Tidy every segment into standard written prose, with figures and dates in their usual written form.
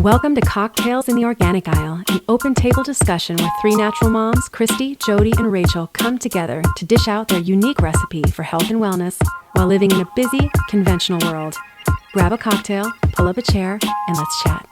Welcome to Cocktails in the Organic Aisle, an open table discussion where three natural moms, Christy, Jodi, and Rachel, come together to dish out their unique recipe for health and wellness while living in a busy, conventional world. Grab a cocktail, pull up a chair, and let's chat.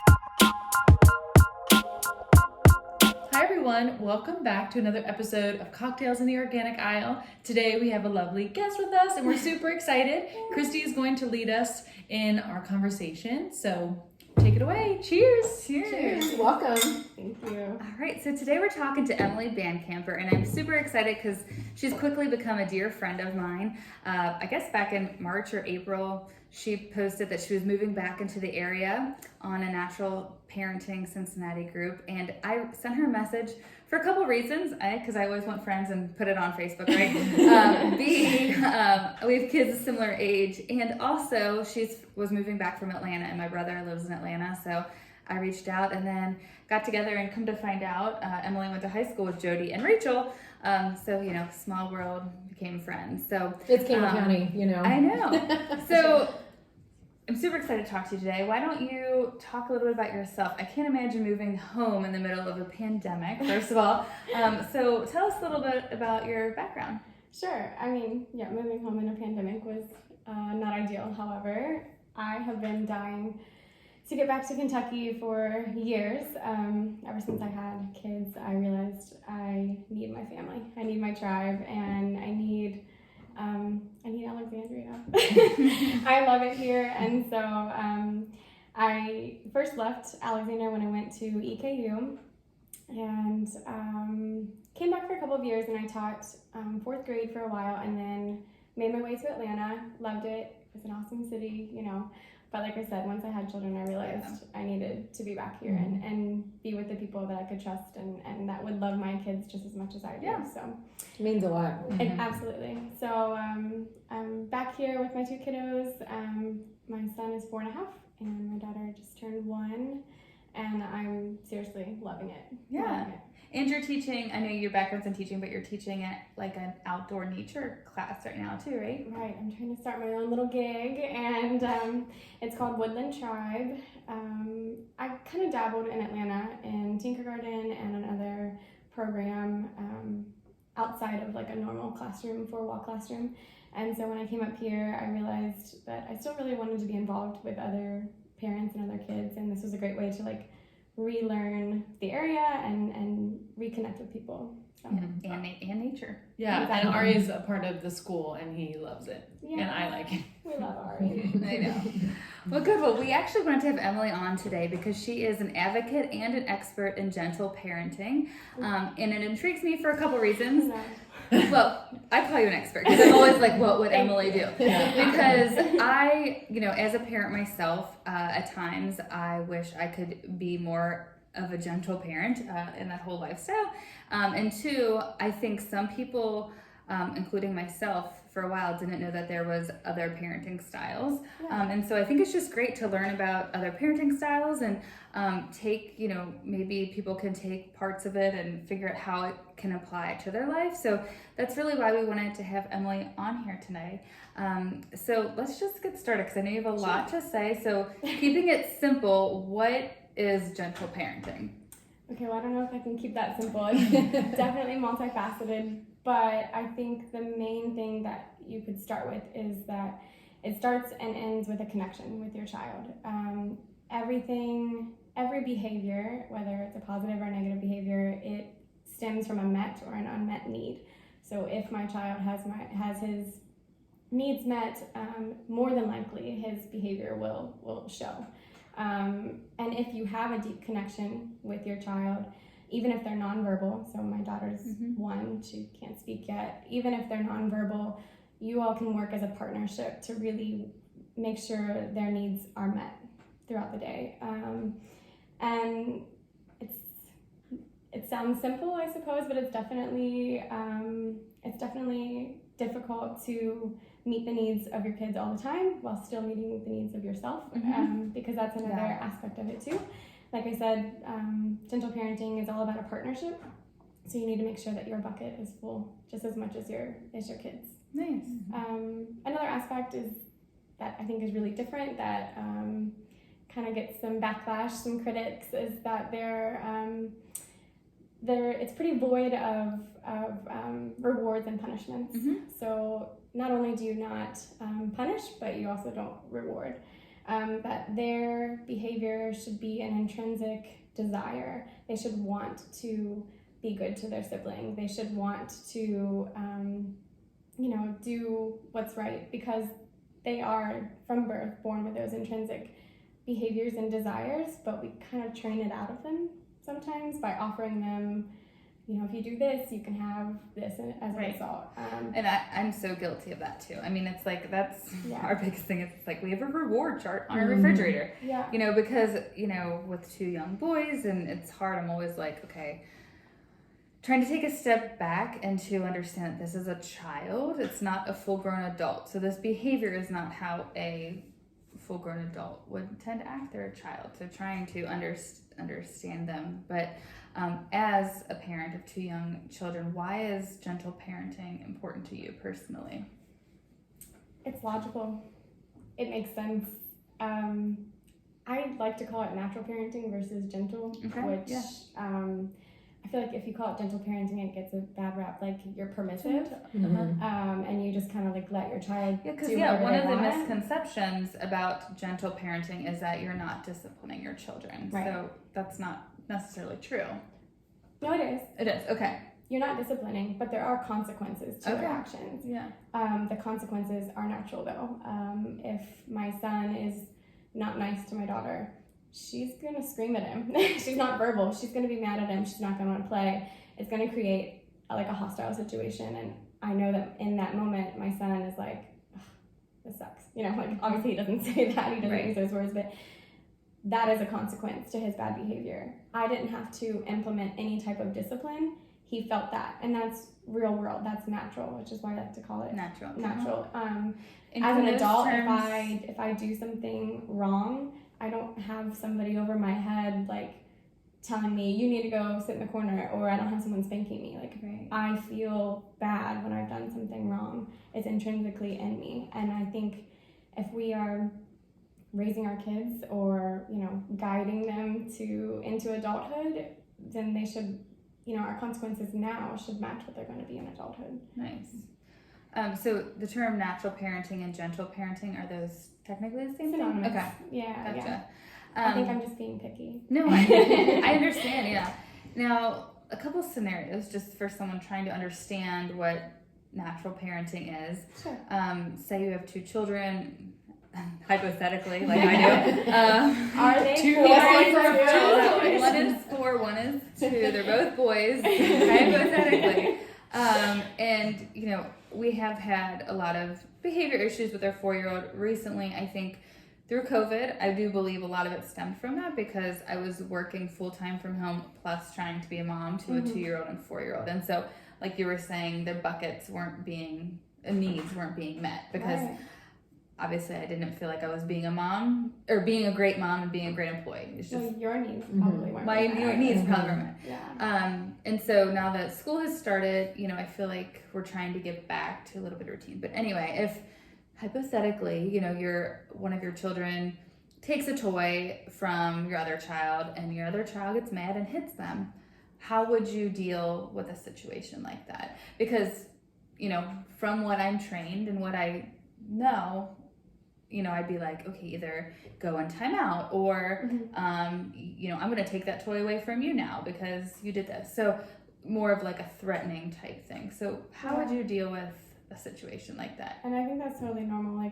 Hi everyone, welcome back to another episode of Cocktails in the Organic Aisle. Today we have a lovely guest with us and we're super excited. Christy is going to lead us in our conversation, so take it away. Cheers. Cheers. Welcome. Thank you. All right, so today we're talking to Emily Bankemper, and I'm super excited because she's quickly become a dear friend of mine. I guess back in March or April, she posted that she was moving back into the area on a natural parenting Cincinnati group, and I sent her a message for a couple reasons. Because I always want friends and put it on Facebook, right? B, we have kids a similar age, and also she was moving back from Atlanta, and my brother lives in Atlanta, so I reached out and then got together, and come to find out, Emily went to high school with Jodi and Rachel, so, small world, became friends. So it's King County, I know. So I'm super excited to talk to you today. Why don't you talk a little bit about yourself? I can't imagine moving home in the middle of a pandemic, first of all. So tell us a little bit about your background. Sure. Moving home in a pandemic was not ideal. However, I have been dying to get back to Kentucky for years. Ever since I had kids, I realized I need my family. I need my tribe, and I need Alexandria. I love it here, and so I first left Alexandria when I went to EKU, and came back for a couple of years, and I taught fourth grade for a while, and then made my way to Atlanta. Loved it. It was an awesome city, But like I said, once I had children, I realized I needed to be back here and be with the people that I could trust and that would love my kids just as much as I do. Yeah. So It means a lot. Absolutely. So I'm back here with my two kiddos. My son is 4.5, and my daughter just turned 1, and I'm seriously loving it. Yeah. Loving it. And you're teaching, I know your background's in teaching, but you're teaching at like an outdoor nature class right now too, right? Right. I'm trying to start my own little gig, and it's called Woodland Tribe. I kind of dabbled in Atlanta in Tinkergarten and another program outside of like a normal classroom, 4-wall classroom. And so when I came up here, I realized that I still really wanted to be involved with other parents and other kids, and this was a great way to like relearn the area and reconnect with people. So. And nature. Yeah, Exactly. and Ari is a part of the school and he loves it. Yeah. And I like it. We love Ari. I know. Well, good. Well, we actually wanted to have Emily on today because she is an advocate and an expert in gentle parenting. And it intrigues me for a couple reasons. Well, I call you an expert because I'm always like, what would Emily do? Because I, as a parent myself, at times I wish I could be more of a gentle parent in that whole lifestyle. And two, I think some people, including myself, for a while didn't know that there was other parenting styles. And so I think it's just great to learn about other parenting styles and take, maybe people can take parts of it and figure out how it can apply to their life. So that's really why we wanted to have Emily on here tonight. So let's just get started because I know you have a lot to say. So keeping it simple, what is gentle parenting? Okay, well, I don't know if I can keep that simple. It's definitely multifaceted, but I think the main thing that you could start with is that it starts and ends with a connection with your child. Every behavior, whether it's a positive or negative behavior, it stems from a met or an unmet need. So if my child has his needs met, more than likely his behavior will show. And if you have a deep connection with your child, even if they're nonverbal, so my daughter's 1, she can't speak yet, even if they're nonverbal, you all can work as a partnership to really make sure their needs are met throughout the day. And it sounds simple, I suppose, but it's definitely difficult to meet the needs of your kids all the time while still meeting the needs of yourself, because that's another aspect of it too. Like I said, gentle parenting is all about a partnership, so you need to make sure that your bucket is full just as much as your kids. Nice. Another aspect is that I think is really different that kind of gets some backlash, some critics, is that it's pretty void of rewards and punishments. So not only do you not punish, but you also don't reward. That their behavior should be an intrinsic desire. They should want to be good to their sibling. They should want to, do what's right, because they are from birth born with those intrinsic behaviors and desires, but we kind of train it out of them sometimes by offering them, if you do this, you can have this as a result. And I'm so guilty of that too. I mean, it's like, that's our biggest thing. It's like we have a reward chart on our refrigerator, because, with 2 young boys, and it's hard. I'm always like, okay, trying to take a step back and to understand that this is a child. It's not a full-grown adult. So this behavior is not how a full-grown adult would tend to act. They're a child. So trying to understand them. But as a parent of 2 young children, why is gentle parenting important to you personally? It's logical. It makes sense. I like to call it natural parenting versus gentle, which I feel like if you call it gentle parenting, it gets a bad rap, like you're permissive, and you just kind of like let your child do whatever one they of the want. misconceptions about gentle parenting is that you're not disciplining your children. Right. So that's not necessarily true. No, it is. It is, okay. You're not disciplining, but there are consequences to their actions. Yeah. The consequences are natural, though. If my son is not nice to my daughter, she's going to scream at him. She's not verbal. She's going to be mad at him. She's not going to want to play. It's going to create a hostile situation. And I know that in that moment, my son is like, this sucks. Obviously he doesn't say that. He doesn't use those words, but that is a consequence to his bad behavior. I didn't have to implement any type of discipline. He felt that. And that's real world. That's natural, which is why I like to call it natural. As an adult, if I do something wrong, I don't have somebody over my head telling me you need to go sit in the corner, or I don't have someone spanking me. I feel bad when I've done something wrong. It's intrinsically in me. And I think if we are raising our kids or guiding them into adulthood, then they should, our consequences now should match what they're going to be in adulthood. Nice. So the term natural parenting and gentle parenting, are those technically the same thing? Okay. Yeah. Gotcha. Yeah. I think I'm just being picky. No, I understand. Yeah. Now, a couple scenarios just for someone trying to understand what natural parenting is. Sure. Say you have 2 children, hypothetically, like I do. Are they 2 boys? One is 4, one is 2. They're both boys, hypothetically. And we have had a lot of behavior issues with our 4-year-old recently. I think through COVID, I do believe a lot of it stemmed from that, because I was working full-time from home plus trying to be a mom to a 2-year-old and 4-year-old. And so, like you were saying, their buckets needs weren't being met, because obviously I didn't feel like I was being a mom, or being a great mom and being a great employee. It's just your needs probably weren't my needs probably weren't met. Yeah. And so now that school has started, I feel like we're trying to get back to a little bit of routine. But anyway, if hypothetically, one of your children takes a toy from your other child and your other child gets mad and hits them, how would you deal with a situation like that? Because, from what I'm trained and what I know, I'd be like, okay, either go in timeout, or, I'm going to take that toy away from you now because you did this. So more of like a threatening type thing. So how would you deal with a situation like that? And I think that's totally normal.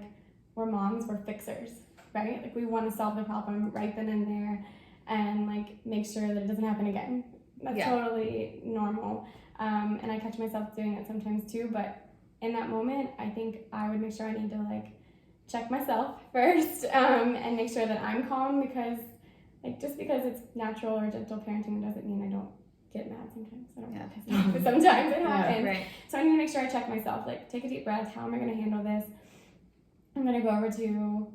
We're moms, we're fixers, right? We want to solve the problem right then and there, and make sure that it doesn't happen again. That's totally normal. And I catch myself doing it sometimes too, but in that moment, I think I would make sure I need to check myself first, and make sure that I'm calm, because just because it's natural or gentle parenting doesn't mean I don't get mad sometimes. I don't get pissed off, but sometimes it happens. Right. So I need to make sure I check myself. Take a deep breath. How am I going to handle this? I'm going to go over to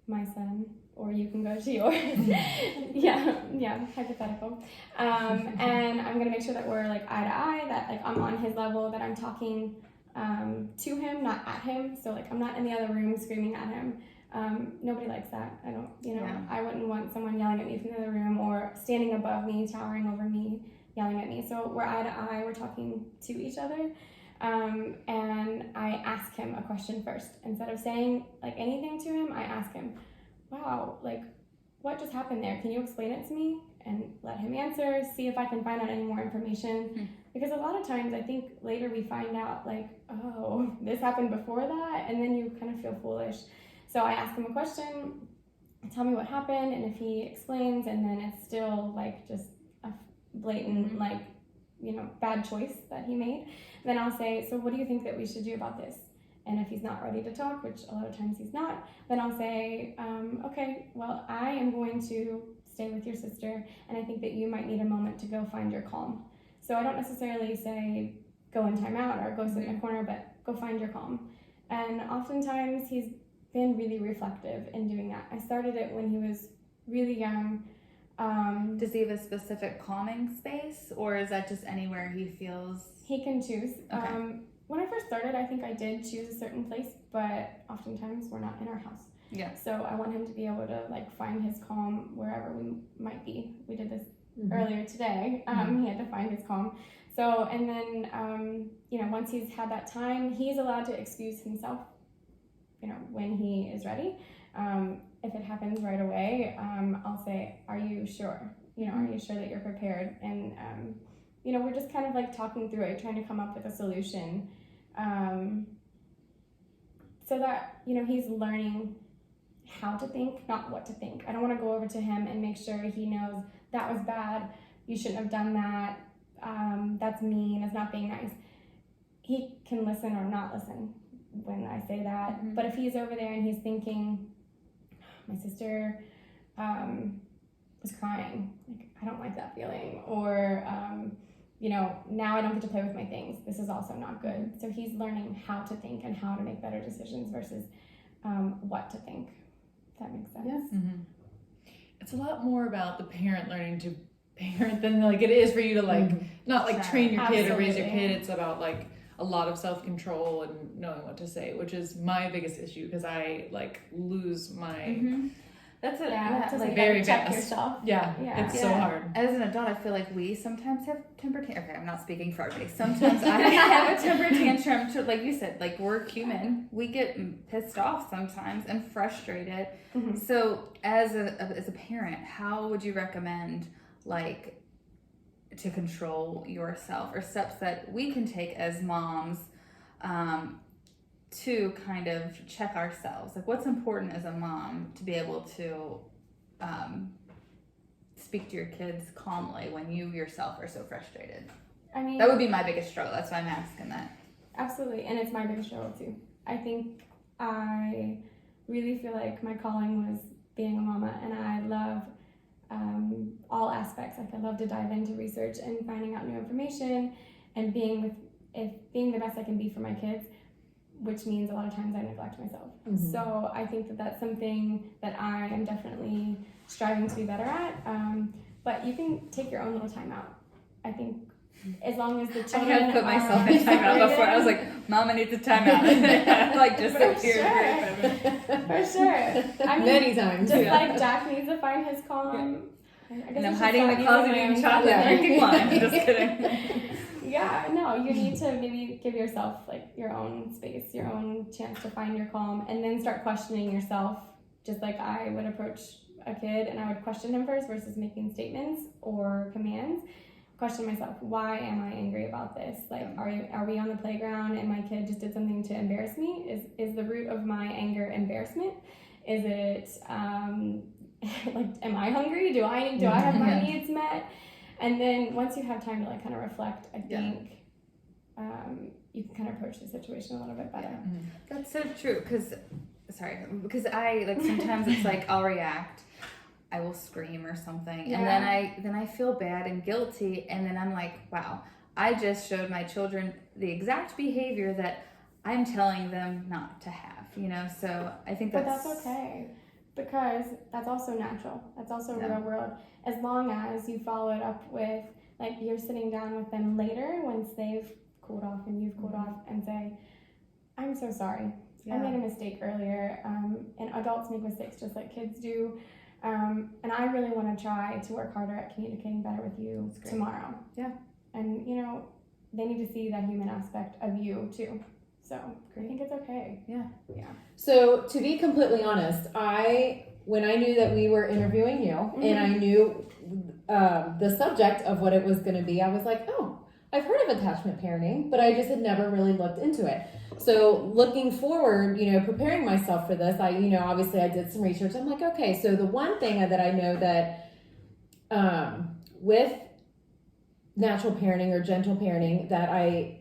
my son, or you can go to yours. yeah, hypothetical. And I'm going to make sure that we're eye to eye, that I'm on his level, that I'm talking to him, not at him. So I'm not in the other room screaming at him. Nobody likes that. I don't, Yeah. I wouldn't want someone yelling at me from the other room or standing above me, towering over me, yelling at me. So we're eye to eye, we're talking to each other. And I ask him a question first. Instead of saying like anything to him, I ask him, wow, like what just happened there? Can you explain it to me? And let him answer, see if I can find out any more information. Because a lot of times I think later we find out like, oh, this happened before that, and then you kind of feel foolish. So I ask him a question, tell me what happened, and if he explains and then it's still like just a blatant like, bad choice that he made, then I'll say, so what do you think that we should do about this? And if he's not ready to talk, which a lot of times he's not, then I'll say, okay, well, I am going to stay with your sister, and I think that you might need a moment to go find your calm. So I don't necessarily say go in timeout or go sit in a corner, but go find your calm. And oftentimes he's been really reflective in doing that. I started it when he was really young. Does he have a specific calming space, or is that just anywhere he feels? He can choose. Okay. When I first started, I think I did choose a certain place, but oftentimes we're not in our house. Yeah. So I want him to be able to like find his calm wherever we might be. We did this earlier today. He had to find his calm. So, and then, once he's had that time, he's allowed to excuse himself, when he is ready. If it happens right away, I'll say, are you sure? Are you sure that you're prepared? And, we're just kind of like talking through it, trying to come up with a solution. So that, he's learning how to think, not what to think. I don't want to go over to him and make sure he knows that was bad, you shouldn't have done that, that's mean, it's not being nice. He can listen or not listen when I say that. But if he's over there and he's thinking, my sister was crying, like I don't like that feeling, or now I don't get to play with my things, this is also not good. So he's learning how to think and how to make better decisions versus what to think. If that makes sense. Yes. It's a lot more about the parent learning to parent than like it is for you to like not like train your kid or raise your kid. It's about like a lot of self-control and knowing what to say, which is my biggest issue because I like lose my That's it. Yeah, like very check fast. yourself. Yeah, it's so hard. As an adult, I feel like we sometimes have temper tantrums. Okay, I'm not speaking for everybody. Sometimes I have a temper tantrum. To, like you said, like we're human. We get pissed off sometimes and frustrated. So as a parent, how would you recommend like to control yourself, or steps that we can take as moms to kind of check ourselves? Like what's important as a mom to be able to speak to your kids calmly when you yourself are so frustrated? I mean, that would be my biggest struggle. That's why I'm asking that. Absolutely, and it's my biggest struggle too. I think I really feel like my calling was being a mama, and I love all aspects. Like I love to dive into research and finding out new information and being the best I can be for my kids, which means a lot of times I neglect myself. So I think that that's something that I am definitely striving to be better at. But you can take your own little time out. I think as long as the children I had put myself in timeout before. I was like, Mama needs a timeout. Like just For here. For sure. I mean, Many times. just like Jack needs to find his calm. And I'm hiding in the closet eating chocolate and drinking wine. Just kidding. Yeah, no, you need to maybe give yourself like your own space, your own chance to find your calm, and then start questioning yourself, just like I would approach a kid, and I would question him first versus making statements or commands. Question myself, why am I angry about this? Like, are we on the playground and my kid just did something to embarrass me? Is the root of my anger embarrassment? Is it like, am I hungry? Do I have my needs met? And then once you have time to like kind of reflect, I think you can kind of approach the situation a little bit better. That's so true. Because I like sometimes it's like I'll react, I will scream or something, and then I feel bad and guilty, and then I'm like, wow, I just showed my children the exact behavior that I'm telling them not to have. So I think that's okay. Because that's also natural. That's also real world. As long as you follow it up with, like, you're sitting down with them later once they've cooled off and you've cooled off and say, I'm so sorry. I made a mistake earlier, and adults make mistakes just like kids do. And I really want to try to work harder at communicating better with you tomorrow. Yeah. And, you know, they need to see that human aspect of you too. So I think it's okay. Yeah. So to be completely honest, when I knew that we were interviewing you and I knew the subject of what it was going to be, I was like, oh, I've heard of attachment parenting, but I just had never really looked into it. So looking forward, you know, preparing myself for this, obviously I did some research. I'm like, okay, so the one thing that I know that with natural parenting or gentle parenting that I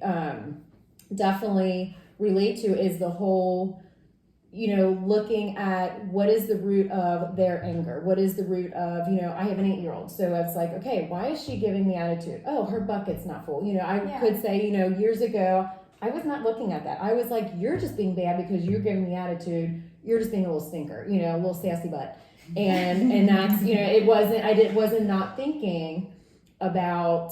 definitely relate to is the whole, you know, looking at what is the root of their anger? What is the root of, you know, I have an 8-year-old. So it's like, okay, why is she giving me attitude? Oh, her bucket's not full. You know, I could say, you know, years ago, I was not looking at that. I was like, you're just being bad because you're giving me attitude. You're just being a little stinker, you know, a little sassy butt. And that's, you know, I wasn't not thinking about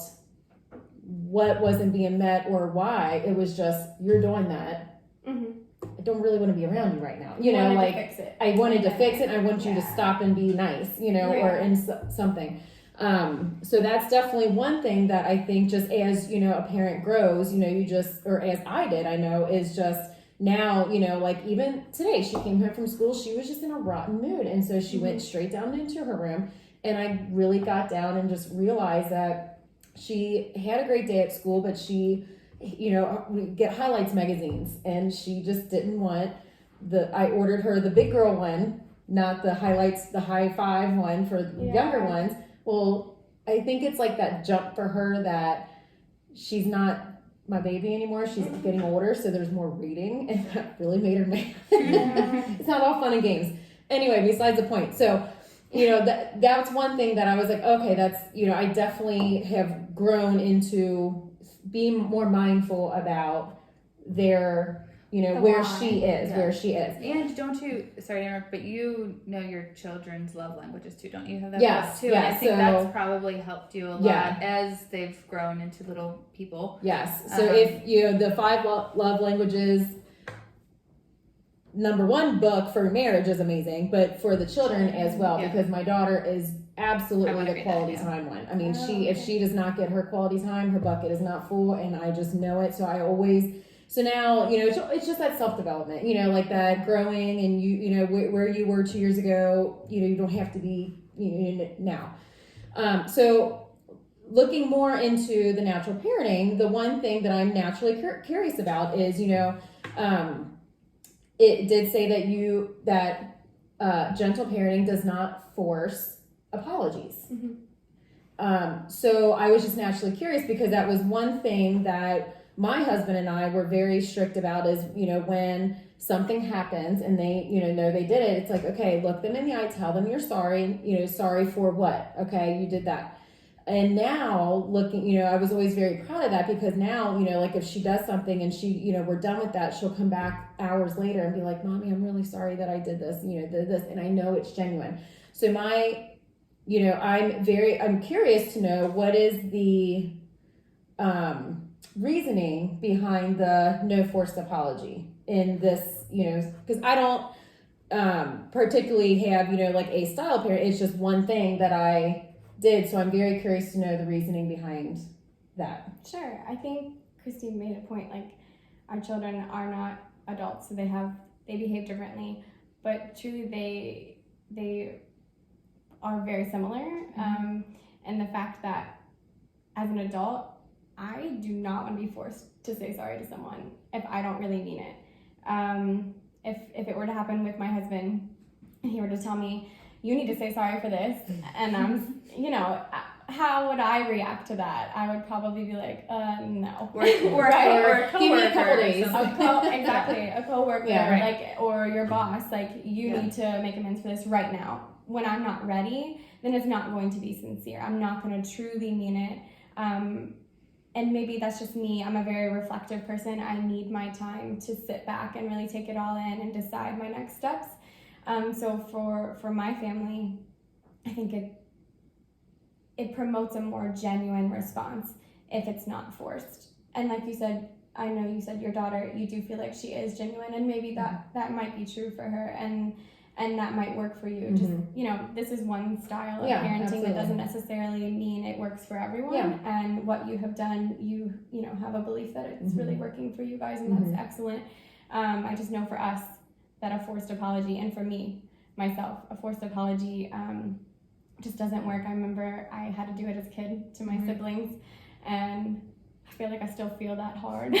what wasn't being met or why. It was just, you're doing that. I don't really want to be around you right now. You know, like I wanted to fix it. And I want you to stop and be nice, you know, or in something. So that's definitely one thing that I think just as, you know, a parent grows, you know, you just, or as I did, I know is just now, you know, like even today she came home from school, she was just in a rotten mood. And so she went straight down into her room, and I really got down and just realized that she had a great day at school, but she, you know, we get highlights magazines, and she just didn't want I ordered her the big girl one, not the highlights, the high five one for the younger ones. Well, I think it's like that jump for her that she's not my baby anymore. She's getting older, so there's more reading, and that really made her mad. It's not all fun and games. Anyway, besides the point. So, you know, that's one thing that I was like, okay, that's, you know, I definitely have grown into being more mindful about their, you know, where she is. And don't you, sorry to interrupt, but you know your children's love languages too, don't you have that? Yes, too? yes. And I think that's probably helped you a lot as they've grown into little people. Yes. So if, you know, the 5 love languages, #1 book for marriage is amazing, but for the children as well, because my daughter is absolutely the quality time one. I mean, if she does not get her quality time, her bucket is not full, and I just know it. So now, you know, it's just that self-development, you know, like that growing, and you know, where you were 2 years ago, you know, you don't have to be, you know, now. So looking more into the natural parenting, the one thing that I'm naturally curious about is, you know, it did say that gentle parenting does not force apologies. So I was just naturally curious, because that was one thing that my husband and I were very strict about, is, you know, when something happens and they, you know they did it, it's like, okay, look them in the eye, tell them you're sorry, you know, sorry for what? Okay, you did that. And now looking, you know, I was always very proud of that, because now, you know, like if she does something and she, you know, we're done with that, she'll come back hours later and be like, Mommy, I'm really sorry that I did this, you know, did this. And I know it's genuine. So you know, I'm curious to know what is the reasoning behind the no forced apology in this, you know, because I don't particularly have, you know, like a style parent. It's just one thing that I did. So I'm very curious to know the reasoning behind that. Sure. I think Christy made a point, like our children are not adults, so they behave differently, but truly they are very similar. And the fact that as an adult, I do not want to be forced to say sorry to someone if I don't really mean it. If it were to happen with my husband, and he were to tell me, you need to say sorry for this, and I'm, you know, how would I react to that? I would probably be like, no. Or a coworker. Give me a couple days. Exactly, a coworker, like, or your boss, like, you need to make amends for this right now. When I'm not ready, then it's not going to be sincere. I'm not going to truly mean it. And maybe that's just me. I'm a very reflective person. I need my time to sit back and really take it all in and decide my next steps. So for my family, I think it promotes a more genuine response if it's not forced. And like you said, I know you said your daughter, you do feel like she is genuine, and maybe that might be true for her, and that might work for you. Just, you know, this is one style of parenting. Absolutely. That doesn't necessarily mean it works for everyone. And what you have done, you know, have a belief that it's really working for you guys, and that's excellent. I just know for us that a forced apology, and for me, myself, a forced apology just doesn't work. I remember I had to do it as a kid to my siblings, and I feel like I still feel that hard. But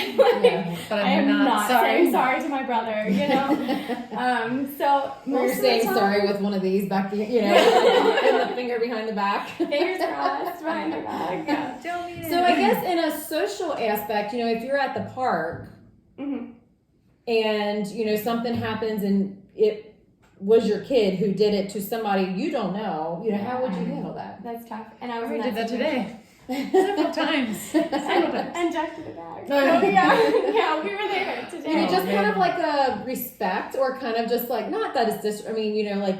I am not saying sorry to my brother, you know. So You're saying sorry with one of these back, you know, and the finger behind the back. Fingers crossed behind the back. Yeah. Don't mean it. So I guess in a social aspect, you know, if you're at the park and, you know, something happens and it was your kid who did it to somebody you don't know, you know, how would you handle that? That's tough. And I was I in did that situation. today. Several times. And Jack did it back. Oh, Yeah, we were there today. You know, just kind of like a respect, or kind of just like, not that it's I mean, you know, like,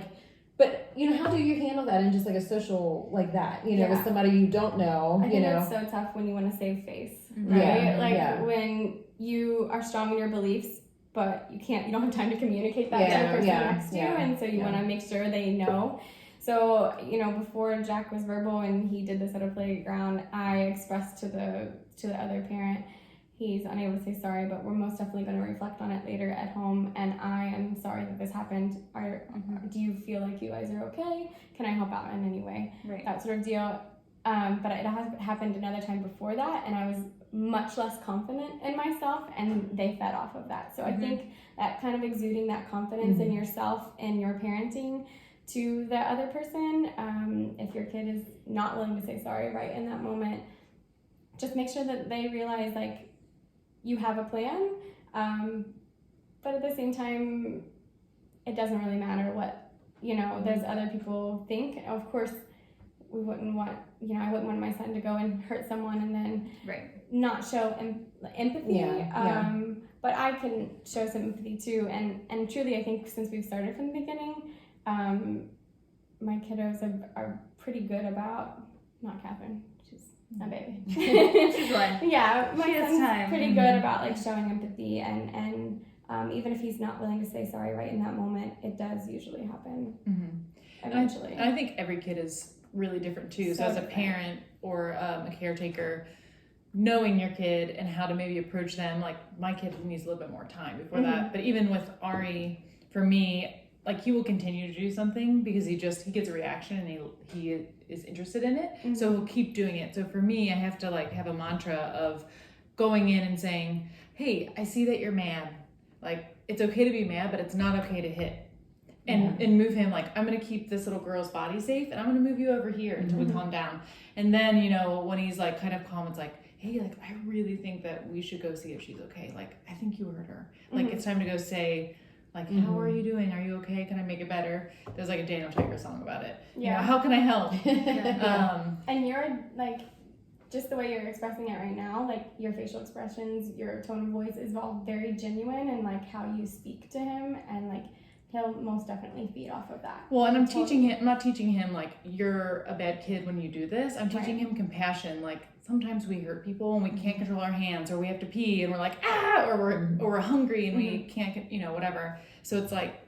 but, you know, how do you handle that in just like a social like that, you know, with somebody you don't know, I you think know? it's so tough when you want to save face, right? When you are strong in your beliefs, but you don't have time to communicate that to the person next to you, and so you want to make sure they know. So, you know, before Jack was verbal and he did this at a playground, I expressed to the other parent, he's unable to say sorry, but we're most definitely going to reflect on it later at home, and I am sorry that this happened. Do you feel like you guys are okay? Can I help out in any way? Right. That sort of deal. But it has happened another time before that, and I was much less confident in myself, and they fed off of that. So I think that kind of exuding that confidence in yourself and your parenting to the other person, if your kid is not willing to say sorry right in that moment, just make sure that they realize, like, you have a plan, but at the same time, it doesn't really matter what, you know, there's other people think. Of course, we wouldn't want, you know, I wouldn't want my son to go and hurt someone and then not show empathy. But I can show some empathy too, and truly, I think since we've started from the beginning, my kiddos are pretty good about, not Catherine, she's a baby. She's one. Yeah, my She has son's time. pretty good about like showing empathy, and even if he's not willing to say sorry right in that moment, it does usually happen eventually. And I think every kid is really different too. So as a parent or a caretaker, knowing your kid and how to maybe approach them, like my kid needs a little bit more time before that. But even with Ari, for me, like he will continue to do something because he gets a reaction and he is interested in it. So he'll keep doing it. So for me, I have to like have a mantra of going in and saying, hey, I see that you're mad. Like it's okay to be mad, but it's not okay to hit. And move him, like, I'm going to keep this little girl's body safe and I'm going to move you over here until we calm down. And then, you know, when he's like kind of calm, it's like, hey, like, I really think that we should go see if she's okay. Like, I think you hurt her. Like, it's time to go say, like, how are you doing? Are you okay? Can I make it better? There's like a Daniel Tiger song about it. Yeah. You know, how can I help? And you're like, just the way you're expressing it right now, like your facial expressions, your tone of voice is all very genuine, and like how you speak to him, and like he'll most definitely feed off of that. Well, and I'm not teaching him like you're a bad kid when you do this. I'm teaching him compassion. Like sometimes we hurt people and we can't control our hands, or we have to pee and we're like, or we're hungry and we can't, you know, whatever. So it's like,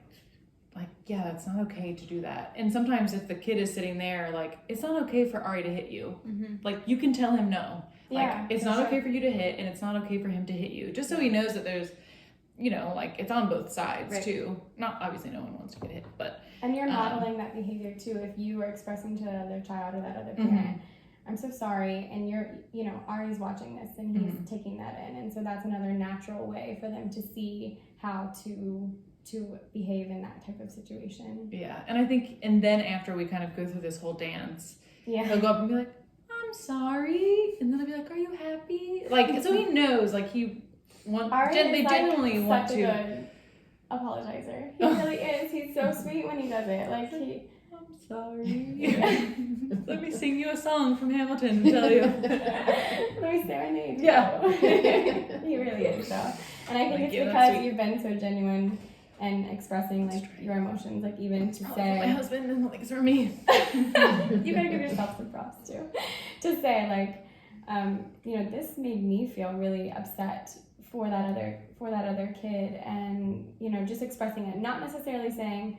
yeah, that's not okay to do that. And sometimes if the kid is sitting there, like, it's not okay for Ari to hit you. Like you can tell him no. Like it's not okay for you to hit, and it's not okay for him to hit you. Just so he knows that there's, you know, like it's on both sides too. Not obviously no one wants to get hit, but and you're modeling that behavior too. If you are expressing to that other child or that other parent, I'm so sorry, and you're, you know, Ari's watching this and he's taking that in, and so that's another natural way for them to see how to behave in that type of situation. Yeah, and I think, and then after we kind of go through this whole dance, he'll go up and be like, I'm sorry, and then I'll be like, are you happy? Like, so he knows, like they genuinely want to. Good apologizer. He really is. He's so sweet when he does it. Like I'm sorry. Let me sing you a song from Hamilton and tell you. Let me serenade you. Yeah. He really is though. And I think it's because you've been so genuine and expressing like your emotions, like even to say my husband and like it's for me. You gotta give yourself some props too. To say like, you know, this made me feel really upset for that other kid, and just expressing it, not necessarily saying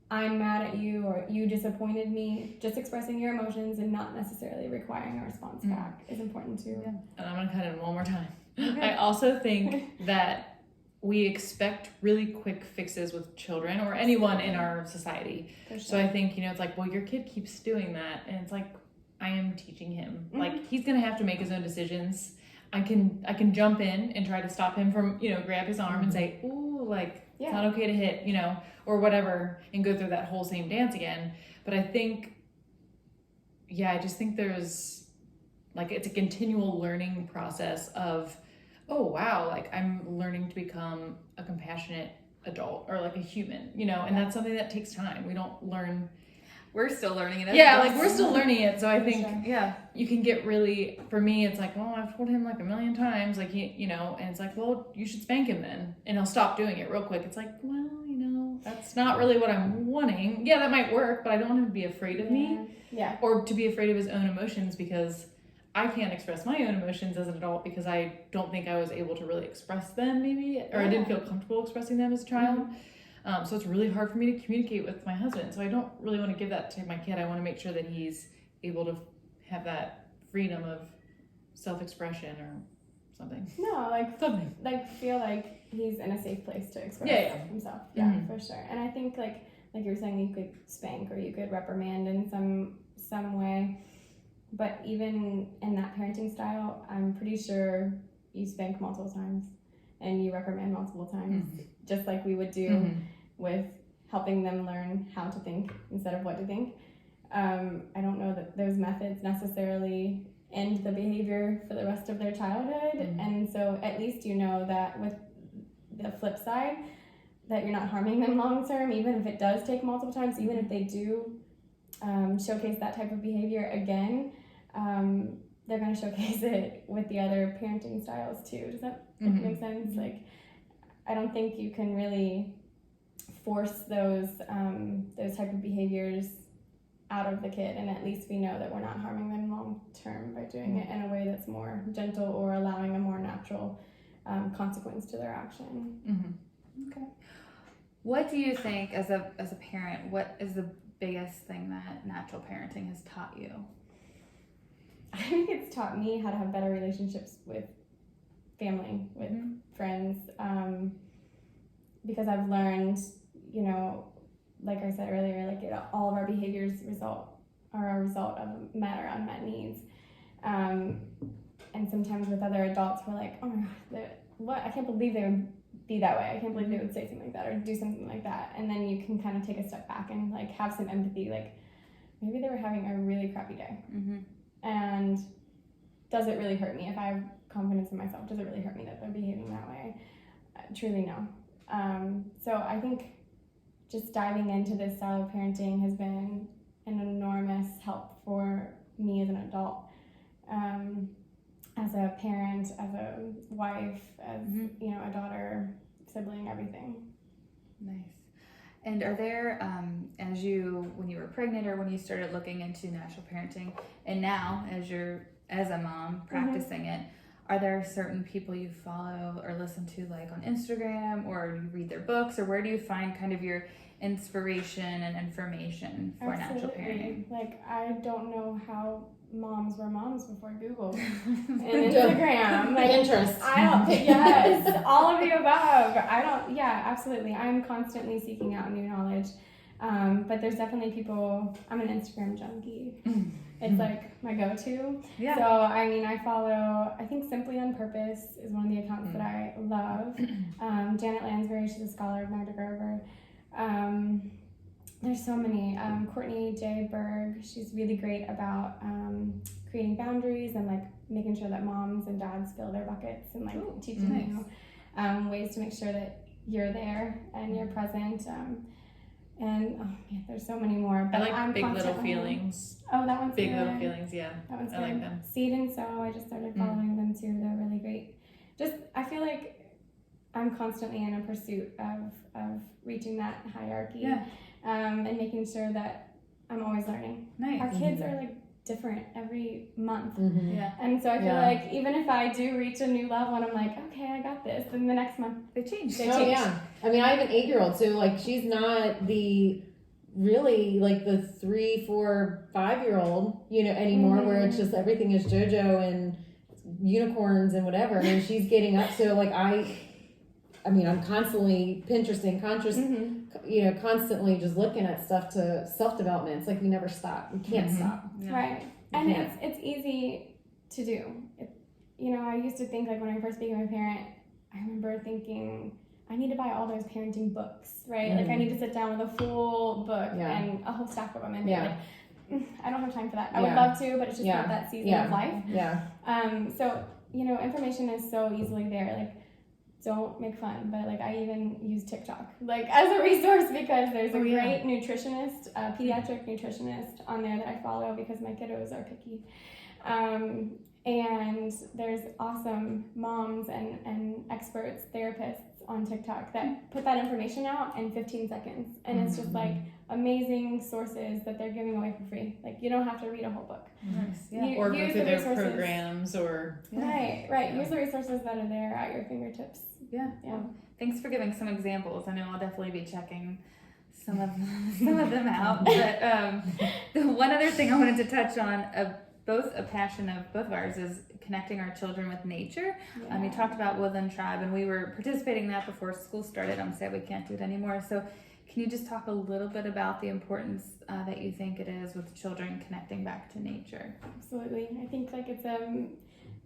I'm mad at you or you disappointed me, just expressing your emotions and not necessarily requiring a response back is important too. And I'm gonna cut in one more time. Okay. I also think that we expect really quick fixes with children or anyone in our society. For sure. So I think, it's like, well, your kid keeps doing that, and it's like, I am teaching him. Mhm. Like, he's gonna have to make his own decisions. I can jump in and try to stop him from, grab his arm and say, ooh, like, it's not okay to hit, or whatever, and go through that whole same dance again. But I think, I just think there's, like, it's a continual learning process of, oh, wow, like, I'm learning to become a compassionate adult or, like, a human, and that's something that takes time. We don't learn. We're still learning it. We're still learning it. So I think, Sure. you can get really, for me, it's like, well, I've told him like a million times, like, and it's like, well, you should spank him then. And he'll stop doing it real quick. It's like, well, that's not really what I'm wanting. Yeah, that might work, but I don't want him to be afraid of me. Yeah. Or to be afraid of his own emotions, because I can't express my own emotions as an adult because I don't think I was able to really express them maybe, or I didn't feel comfortable expressing them as a child. Mm-hmm. So it's really hard for me to communicate with my husband. So I don't really want to give that to my kid. I want to make sure that he's able to have that freedom of self-expression or something. No, Something. feel like he's in a safe place to express himself. Yeah, Mhm. for sure. And I think like you were saying, you could spank or you could reprimand in some way. But even in that parenting style, I'm pretty sure you spank multiple times and you reprimand multiple times, just like we would do with helping them learn how to think instead of what to think. I don't know that those methods necessarily end the behavior for the rest of their childhood. And so at least that with the flip side, that you're not harming them long term, even if it does take multiple times, even if they do showcase that type of behavior again, they're going to showcase it with the other parenting styles too. Does that make sense? Like, I don't think you can really force those type of behaviors out of the kid, and at least we know that we're not harming them long term by doing it in a way that's more gentle or allowing a more natural consequence to their action. Okay. What do you think as a parent, what is the biggest thing that natural parenting has taught you? I think it's taught me how to have better relationships with family, with friends, because I've learned, like I said earlier, all of our behaviors are a result of met or unmet needs. And sometimes with other adults, we're like, oh my God, what? I can't believe they would be that way. I can't believe they would say something like that or do something like that. And then you can kind of take a step back and have some empathy. Like, maybe they were having a really crappy day. And does it really hurt me? If I have confidence in myself, does it really hurt me that they're behaving that way? Truly no. So I think just diving into this style of parenting has been an enormous help for me as an adult, as a parent, as a wife, as a daughter, sibling, everything. Nice. And are there, when you were pregnant or when you started looking into natural parenting, and now as a mom practicing it, are there certain people you follow or listen to on Instagram, or you read their books, or where do you find kind of your inspiration and information for natural parenting? I don't know how moms were moms before Google and Instagram. Pinterest. Yes, all of the above. Absolutely. I'm constantly seeking out new knowledge. But there's definitely people, I'm an Instagram junkie. It's my go-to. Yeah. So, I follow, I think Simply on Purpose is one of the accounts that I love. Janet Lansbury, she's a scholar of Magna Gerber. There's so many. Courtney J. Berg, she's really great about creating boundaries and making sure that moms and dads fill their buckets and teaching you ways to make sure that you're there and you're present. There's so many more. But I like Big Little Feelings. Oh, that one's Big good. Little Feelings, yeah. That one's I good. like them. Seed and Sow, I just started following them too. They're really great. I feel like I'm constantly in a pursuit of reaching that hierarchy. And making sure that I'm always learning. Nice. Our kids are different every month. Mm-hmm. Yeah. And so I feel Yeah. like even if I do reach a new level and I'm like, okay, I got this, then the next month They change. they Oh change. yeah. I mean, I have an 8-year-old, so like she's not the really like the 3, 4, 5-year-old, anymore, where it's just everything is JoJo and unicorns and whatever. I mean, she's getting up, so like I mean, I'm constantly Pinteresting, constantly just looking at stuff to self-development. It's like we never stop. We can't stop. Yeah. Right. You And can't. it's easy to do. I used to think, like, when I first became a parent, I remember thinking, I need to buy all those parenting books, right? Like, I need to sit down with a full book Yeah. and a whole stack of them and be Yeah. like, I don't have time for that. I would Yeah. love to, but it's just Yeah. not that season Yeah. of life. Yeah. So, information is so easily there. Like, don't make fun, but like, I even use TikTok like as a resource because there's a great nutritionist, pediatric nutritionist on there that I follow because my kiddos are picky. And there's awesome moms and experts, therapists on TikTok that put that information out in 15 seconds. And it's just like amazing sources that they're giving away for free. Like, you don't have to read a whole book. Nice. Yeah. Or go Use through the their resources. programs or Right. Yeah. Use the resources that are there at your fingertips. Yeah. Yeah. Well, thanks for giving some examples. I know I'll definitely be checking some of them out. But the one other thing I wanted to touch on, both a passion of both of ours, is connecting our children with nature. You talked about Woodland Tribe, and we were participating in that before school started. I'm sad we can't do it anymore. So can you just talk a little bit about the importance that you think it is with children connecting back to nature? Absolutely. I think like it's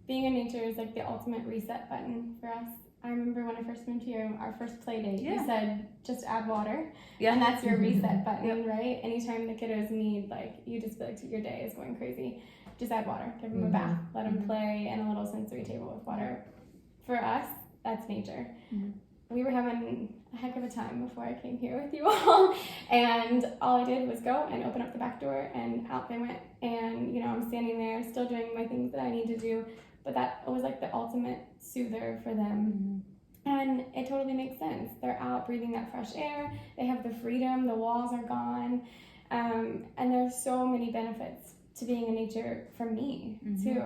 being in nature is like the ultimate reset button for us. I remember when I first moved here, our first play date, you said just add water. Yeah. And that's your reset button, right? Anytime the kiddos need, like, you just feel like your day is going crazy, just add water. Give them a bath. Let them play and a little sensory table with water. For us, that's nature. We were having a heck of a time before I came here with you all. And all I did was go and open up the back door and out they went. And, I'm standing there still doing my things that I need to do. But that was like the ultimate soother for them. And it totally makes sense. They're out breathing that fresh air. They have the freedom. The walls are gone. And there's so many benefits to being in nature for me, too.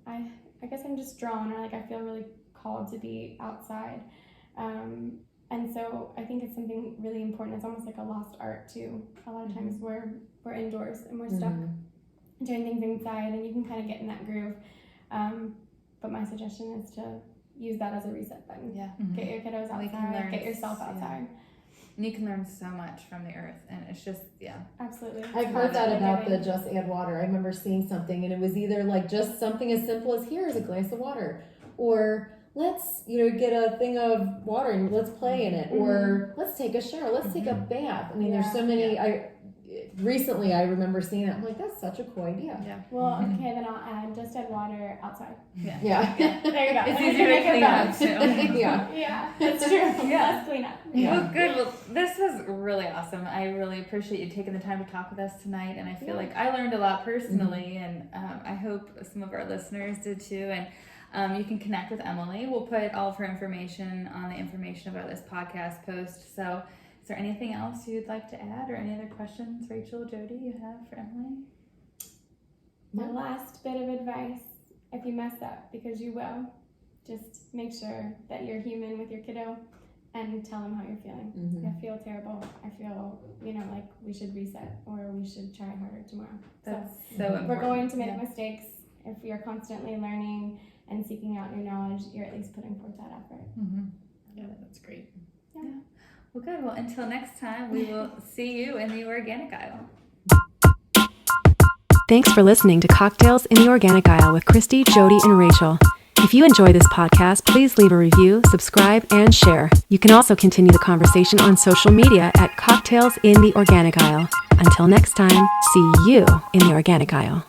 I guess I'm just drawn, or like I feel really called to be outside. And so I think it's something really important. It's almost like a lost art, too. A lot of times we're indoors and we're stuck doing things inside, and you can kind of get in that groove. But my suggestion is to use that as a reset button. Yeah. Get your kiddos outside, get yourself outside. And you can learn so much from the earth, and it's just, Absolutely. I've heard that about the just add water. I remember seeing something, and it was either like just something as simple as here's a glass of water, or let's get a thing of water and let's play in it, or let's take a shower, let's take a bath. I mean, there's so many. Recently I remember seeing that. I'm like, that's such a cool idea. yeah. Well, okay, then I'll just add water outside. Yeah. There you go. It's And easier to make it clean better. up too. Yeah. Yeah, that's true. Let's clean up. Well, good. Well, this was really awesome. I really appreciate you taking the time to talk with us tonight, and I feel like I learned a lot personally, and I hope some of our listeners did too. And you can connect with Emily. We'll put all of her information on the information about this podcast post. So is there anything else you'd like to add, or any other questions, Rachel, Jodi, you have for Emily? My last bit of advice, if you mess up, because you will, just make sure that you're human with your kiddo and tell them how you're feeling. I feel terrible. I feel, like we should reset, or we should try harder tomorrow. That's so important. We're going to make mistakes. If you're constantly learning and seeking out new knowledge, you're at least putting forth that effort. Yeah, that's great. Well, good. Well, until next time, we will see you in the organic aisle. Thanks for listening to Cocktails in the Organic Aisle with Christy, Jodi, and Rachel. If you enjoy this podcast, please leave a review, subscribe, and share. You can also continue the conversation on social media at Cocktails in the Organic Aisle. Until next time, see you in the Organic Aisle.